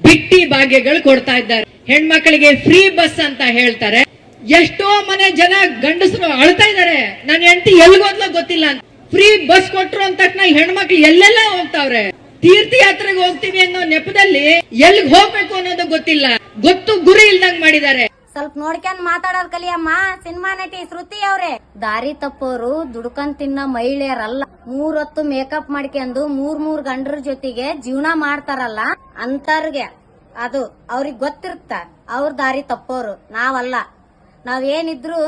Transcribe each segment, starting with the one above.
ಬಿಟ್ಟಿ ಭಾಗ್ಯಗಳು ಕೊಡ್ತಾ ಇದ್ದಾರೆ. ಹೆಣ್ಮಕ್ಳಿಗೆ ಫ್ರೀ ಬಸ್ ಅಂತ ಹೇಳ್ತಾರೆ. ಎಷ್ಟೋ ಮನೆ ಜನ ಗಂಡಸರು ಅಳ್ತಾ ಇದಾರೆ, ನನ್ನ ಹೆಂಡತಿ ಎಲ್ಗೋದ್ಲೋ ಗೊತ್ತಿಲ್ಲ ಅಂತ. ಫ್ರೀ ಬಸ್ ಕೊಟ್ರು ಅಂತ ತಕ್ಷಣ ಹೆಣ್ಮಕ್ಳು ಎಲ್ಲೆಲ್ಲ ಹೋಗ್ತಾವ್ರೆ. ತೀರ್ಥಯಾತ್ರೆಗೆ ಹೋಗ್ತೀವಿ ಅನ್ನೋ ನೆಪದಲ್ಲಿ ಎಲ್ಲಿಗೆ ಹೋಗ್ಬೇಕು ಅನ್ನೋದು ಗೊತ್ತಿಲ್ಲ, ಗೊತ್ತು ಗುರಿ ಇಲ್ದಂಗ್ ಮಾಡಿದ್ದಾರೆ. ಸ್ವಲ್ಪ ನೋಡ್ಕೊಂಡ್ ಮಾತಾಡೋದ್ ಕಲಿಯಮ್ಮ. ಸಿನಿಮಾ ನಟಿ ಶ್ರುತಿ ಅವ್ರೆ, ದಾರಿ ತಪ್ಪೋರು ದುಡ್ಕೊಂಡ್ ತಿನ್ನ ಮಹಿಳೆಯರಲ್ಲ. 3 ಹೊತ್ತು ಮೇಕಪ್ ಮಾಡ್ಕೊಂಡು 3 ಗಂಡ್ರ ಜೊತೆಗೆ ಜೀವನ ಮಾಡ್ತಾರಲ್ಲ ಅಂತರ್ಗೆ ಅದು ಅವ್ರಿಗೆ ಗೊತ್ತಿರುತ್ತ. ಅವ್ರ ದಾರಿ ತಪ್ಪೋರು ನಾವಲ್ಲ. ನಾವೇನಿದ್ರು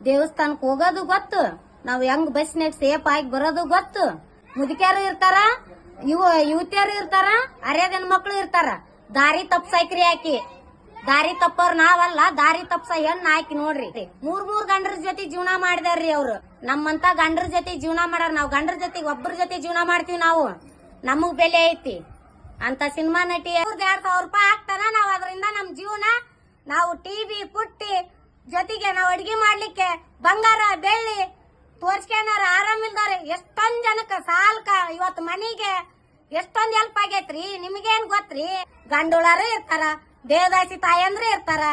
ದೇವಸ್ಥಾನಕ್ ಹೋಗೋದು ಗೊತ್ತು, ನಾವ್ ಹೆಂಗ್ ಬಸ್ನಾಗ ಸೇಫ್ ಆಗಿ ಬರೋದು ಗೊತ್ತು. ಮುದುಕ್ಯಾರು ಇರ್ತಾರ, ಯುವತಿಯರು ಇರ್ತಾರ, ಅರ್ಯದ ಮಕ್ಳು ಇರ್ತಾರ. ದಾರಿ ತಪ್ಸೈಕ್ರಿ ಹಾಕಿ, ದಾರಿ ತಪ್ಪೋರ್ ನಾವಲ್ಲ, ದಾರಿ ತಪ್ಸ ಹೆಣ್ಣು ಹಾಕಿ ನೋಡ್ರಿ. 3 ಗಂಡ್ರ ಜೊತೆ ಜೀವನ ಮಾಡಿದಾರ್ರಿ ಅವ್ರು. ನಮ್ಮಂತ ಗಂಡ್ರ ಜೊತೆ ಜೀವನ ಮಾಡಾರ. ನಾವ್ ಗಂಡ್ರ ಜೊತೆಗೆ ಒಬ್ಬರ ಜೊತೆ ಜೀವನ ಮಾಡ್ತೀವಿ. ನಾವು ನಮಗ್ ಬೆಲೆ ಐತಿ ಅಂತ ಸಿನಿಮಾ ನಟಿ 2,000 ರೂಪಾಯಿ ಹಾಕ್ತಾನ. ನಾವ್ ಅದರಿಂದ ನಮ್ ಜೀವನ, ನಾವು ಟಿವಿ ಪುಟ್ಟಿ ಜೊತೆಗೆ ನಾವ್ ಅಡ್ಗೆ ಮಾಡ್ಲಿಕ್ಕೆ ಬಂಗಾರ ಬೆಳ್ಳಿ ತೋರ್ಸ್ಕೊಂಡಾರ. ಆರಾಮಿಲ್ದಾರೆ ಎಷ್ಟೊಂದ್ ಜನಕ್ಕ ಸಾಲ್ಕ ಇವತ್ತು ಮನಿಗೆ ಎಷ್ಟೊಂದ್ ಹೆಲ್ಪ್ ಆಗೇತ್ರಿ. ನಿಮ್ಗೇನ್ ಗೊತ್ತ್ರಿ? ಗಂಡುಳಾರು ಇರ್ತಾರ, ದೇವದಾಸಿ ತಾಯಂದ್ರ ಇರ್ತಾರ.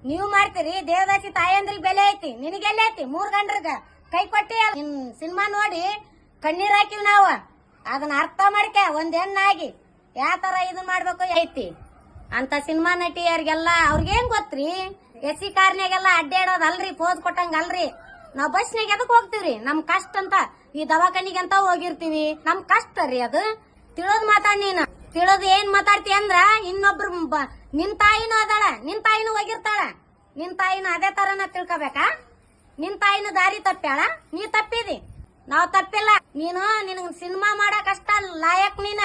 ನೀವ್ ಮಾಡ್ತೀರಿ ದೇವದಾಸಿ ತಾಯಂದ್ರಿಗೆ ಬೆಲೆ ಐತಿ, ನಿನಗೆಲ್ಲ ಐತಿ? 3 ಗಂಡ್ರಗ ಕೈ ಕೊಟ್ಟಿ ಸಿನಿಮಾ ನೋಡಿ ಕಣ್ಣೀರ್ ಹಾಕಿವ್ ನಾವು. ಅದನ್ನ ಅರ್ಥ ಮಾಡ್ಕ ಒಂದ್ ಹೆಣ್ಣಾಗಿ ಯಾವ ತರ ಇದನ್ ಮಾಡ್ಬೇಕು ಐತಿ ಅಂತ ಸಿನಿಮಾ ನಟಿಯರಿಗೆಲ್ಲ ಅವ್ರಿಗೇನ್ ಗೊತ್ತ್ರಿ? ಎಸಿ ಕಾರ್ನಾಗೆಲ್ಲ ಅಡ್ಡಾಡೋದಲ್ರಿ, ಪೋಸ್ ಕೊಟ್ಟಂಗ ಅಲ್ರಿ. ನಾವ್ ಬಸ್ನಾಗ ಎದಕ್ ಹೋಗ್ತಿವ್ರಿ? ನಮ್ ಕಷ್ಟ ಅಂತ ಈ ದವಾಖಾನಿಗೆ ಅಂತ ಹೋಗಿರ್ತೀವಿ. ನಮ್ ಕಷ್ಟ ರೀ ಅದು. ತಿಳೋದ್ ಮಾತಾಡ್ ನೀನು. ತಿಳೋದ್ ಏನ್ ಮಾತಾಡ್ತಿ ಅಂದ್ರ ಇನ್ನೊಬ್ರು ನಿನ್ ತಾಯಿನೂ ಅದಾಳ, ನಿನ್ ತಾಯಿನೂ ಹೋಗಿರ್ತಾಳ. ನಿನ್ ತಾಯಿನೂ ಅದೇ ತರನ ತಿಳ್ಕೊಬೇಕಾ? ನಿನ್ ತಾಯಿನೂ ದಾರಿ ತಪ್ಪ್ಯಾಳ, ನೀ ತಪ್ಪಿದಿ. ನಾವ್ ತಪ್ಪಿಲ್ಲ. ನೀನು ನಿನಗ್ ಸಿನಿಮಾ ಮಾಡಕ್ ಅಷ್ಟ ಲಾಯಕ್. ನೀನ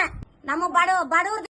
ನಮ್ಮ ಬಡವ್ರ